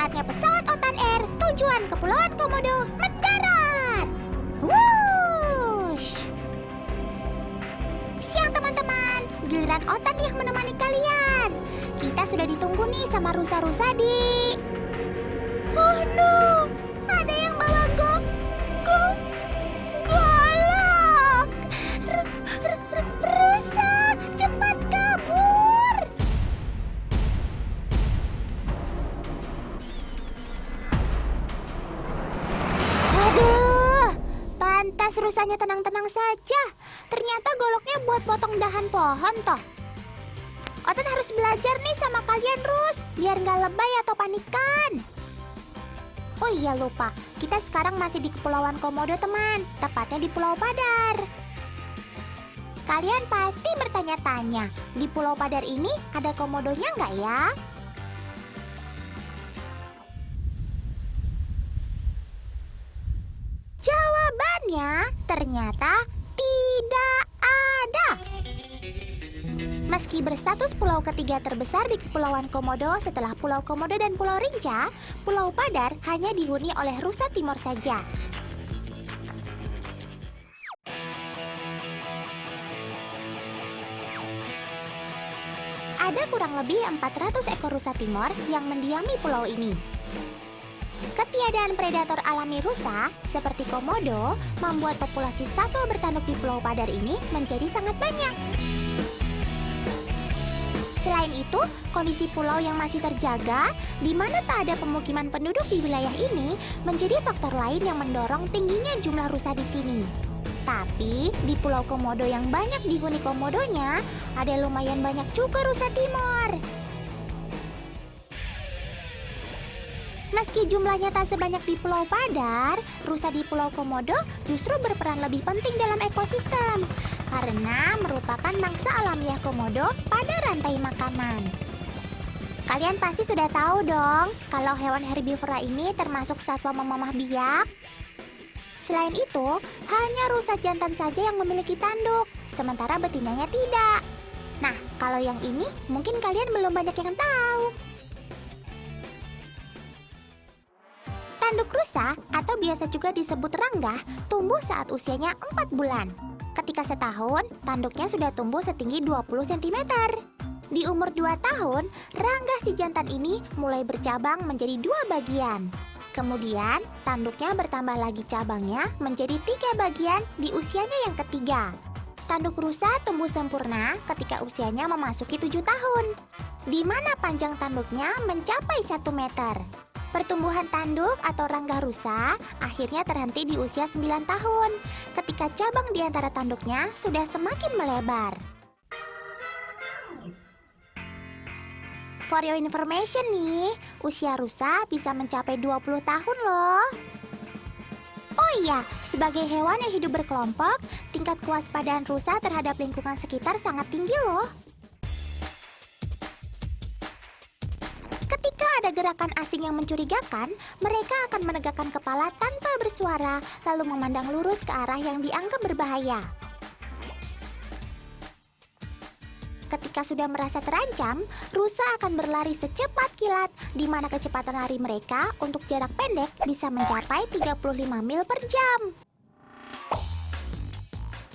Saatnya pesawat Otan Air tujuan Kepulauan Komodo mendarat. Wush! Siang teman-teman, giliran Otan yang menemani kalian. Kita sudah ditunggu nih sama rusa-rusa di... Oh no, ada yang bawa golok. Rusa, cepat kabur. Aduh, pantas rusanya tenang-tenang saja. Ternyata goloknya buat potong dahan pohon toh. Otan harus belajar nih sama kalian, Rus, biar nggak lebay atau panikan. Oh iya lupa, kita sekarang masih di Kepulauan Komodo teman, tepatnya di Pulau Padar. Kalian pasti bertanya-tanya, di Pulau Padar ini ada komodonya nggak ya? Jawabannya ternyata tidak ada. Meski berstatus pulau ketiga terbesar di Kepulauan Komodo setelah Pulau Komodo dan Pulau Rinca, Pulau Padar hanya dihuni oleh rusa timur saja. Ada kurang lebih 400 ekor rusa timur yang mendiami pulau ini. Ketiadaan predator alami rusa seperti komodo membuat populasi satwa bertanduk di Pulau Padar ini menjadi sangat banyak. Selain itu, kondisi pulau yang masih terjaga, di mana tak ada pemukiman penduduk di wilayah ini, menjadi faktor lain yang mendorong tingginya jumlah rusa di sini. Tapi, di Pulau Komodo yang banyak dihuni komodonya, ada lumayan banyak juga rusa timur. Meski jumlahnya tak sebanyak di Pulau Padar, rusa di Pulau Komodo justru berperan lebih penting dalam ekosistem karena merupakan mangsa alamiah komodo pada rantai makanan. Kalian pasti sudah tahu dong kalau hewan herbivora ini termasuk satwa memamah biak. Selain itu, hanya rusa jantan saja yang memiliki tanduk, sementara betinanya tidak. Nah, kalau yang ini mungkin kalian belum banyak yang tahu. Tanduk rusa atau biasa juga disebut ranggah tumbuh saat usianya 4 bulan. Ketika setahun, tanduknya sudah tumbuh setinggi 20 cm. Di umur 2 tahun, ranggah si jantan ini mulai bercabang menjadi 2 bagian. Kemudian, tanduknya bertambah lagi cabangnya menjadi 3 bagian di usianya yang ketiga. Tanduk rusa tumbuh sempurna ketika usianya memasuki 7 tahun, di mana panjang tanduknya mencapai 1 meter. Pertumbuhan tanduk atau ranggah rusa akhirnya terhenti di usia 9 tahun, ketika cabang di antara tanduknya sudah semakin melebar. For your information nih, usia rusa bisa mencapai 20 tahun loh. Oh iya, sebagai hewan yang hidup berkelompok, tingkat kewaspadaan rusa terhadap lingkungan sekitar sangat tinggi loh. Ketika ada gerakan asing yang mencurigakan, mereka akan menegakkan kepala tanpa bersuara, lalu memandang lurus ke arah yang dianggap berbahaya. Ketika sudah merasa terancam, rusa akan berlari secepat kilat, di mana kecepatan lari mereka untuk jarak pendek bisa mencapai 35 mil per jam.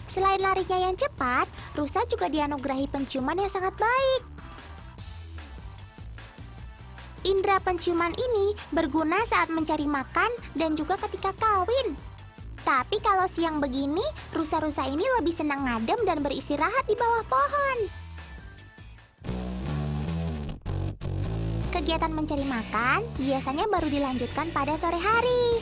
Selain larinya yang cepat, rusa juga dianugerahi penciuman yang sangat baik. Indera penciuman ini berguna saat mencari makan dan juga ketika kawin. Tapi kalau siang begini, rusa-rusa ini lebih senang ngadem dan beristirahat di bawah pohon. Kegiatan mencari makan biasanya baru dilanjutkan pada sore hari.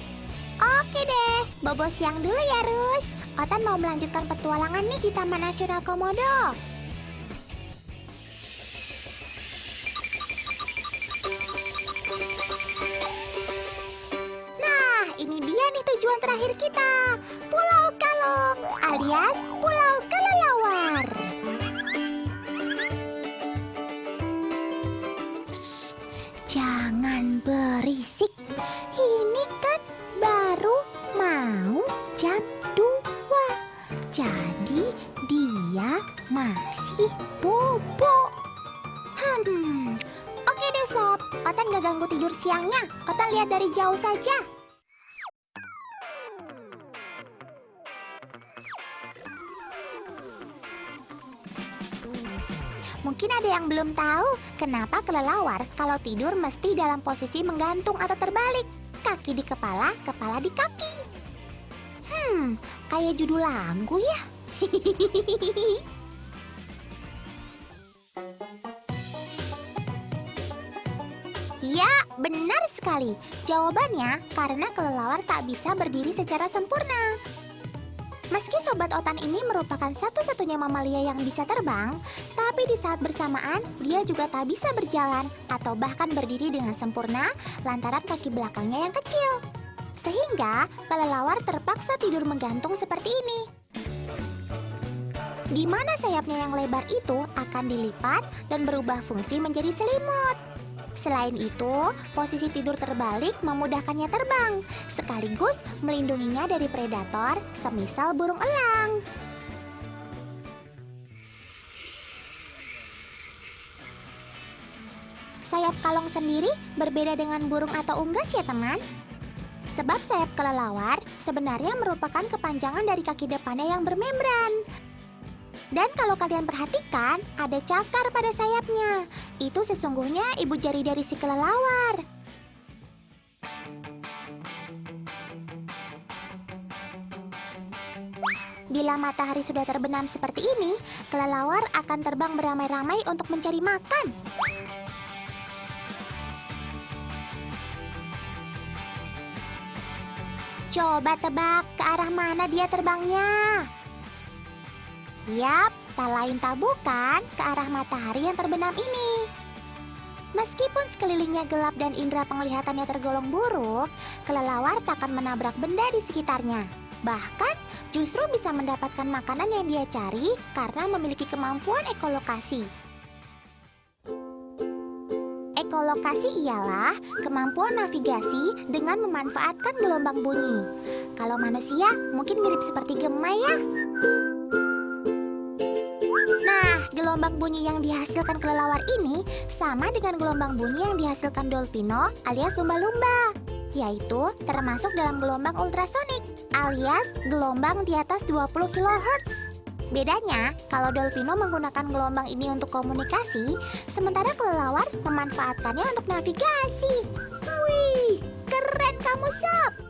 Oke deh, bobo siang dulu ya, Rus. Otan mau melanjutkan petualangan nih di Taman Nasional Komodo. Nah, ini dia nih tujuan terakhir kita, Pulau Kalong alias Pulau Kelelawar. Jangan berisik. Ini kan baru mau jam 2. Jadi dia masih bobo. Oke deh sob, Otan gak mengganggu tidur siangnya. Otan lihat dari jauh saja. Mungkin ada yang belum tahu kenapa kelelawar kalau tidur mesti dalam posisi menggantung atau terbalik. Kaki di kepala, kepala di kaki. Kayak judul lagu ya. Ya, benar sekali. Jawabannya karena kelelawar tak bisa berdiri secara sempurna. Meski sobat Otan ini merupakan satu-satunya mamalia yang bisa terbang, tapi di saat bersamaan dia juga tak bisa berjalan atau bahkan berdiri dengan sempurna lantaran kaki belakangnya yang kecil. Sehingga kelelawar terpaksa tidur menggantung seperti ini. Di mana sayapnya yang lebar itu akan dilipat dan berubah fungsi menjadi selimut. Selain itu, posisi tidur terbalik memudahkannya terbang, sekaligus melindunginya dari predator, semisal burung elang. Sayap kalong sendiri berbeda dengan burung atau unggas ya teman. Sebab sayap kelelawar sebenarnya merupakan kepanjangan dari kaki depannya yang bermembran. Dan kalau kalian perhatikan, ada cakar pada sayapnya. Itu sesungguhnya ibu jari dari si kelelawar. Bila matahari sudah terbenam seperti ini, kelelawar akan terbang beramai-ramai untuk mencari makan. Coba tebak ke arah mana dia terbangnya. Yap, tak lain tak bukan ke arah matahari yang terbenam ini. Meskipun sekelilingnya gelap dan indera penglihatannya tergolong buruk, kelelawar tak akan menabrak benda di sekitarnya. Bahkan, justru bisa mendapatkan makanan yang dia cari karena memiliki kemampuan ekolokasi. Ekolokasi ialah kemampuan navigasi dengan memanfaatkan gelombang bunyi. Kalau manusia mungkin mirip seperti gemma ya. Gelombang bunyi yang dihasilkan kelelawar ini sama dengan gelombang bunyi yang dihasilkan dolpino alias lumba-lumba, yaitu termasuk dalam gelombang ultrasonik alias gelombang di atas 20 kHz. Bedanya, kalau dolpino menggunakan gelombang ini untuk komunikasi, sementara kelelawar memanfaatkannya untuk navigasi. Wih, keren kamu sob!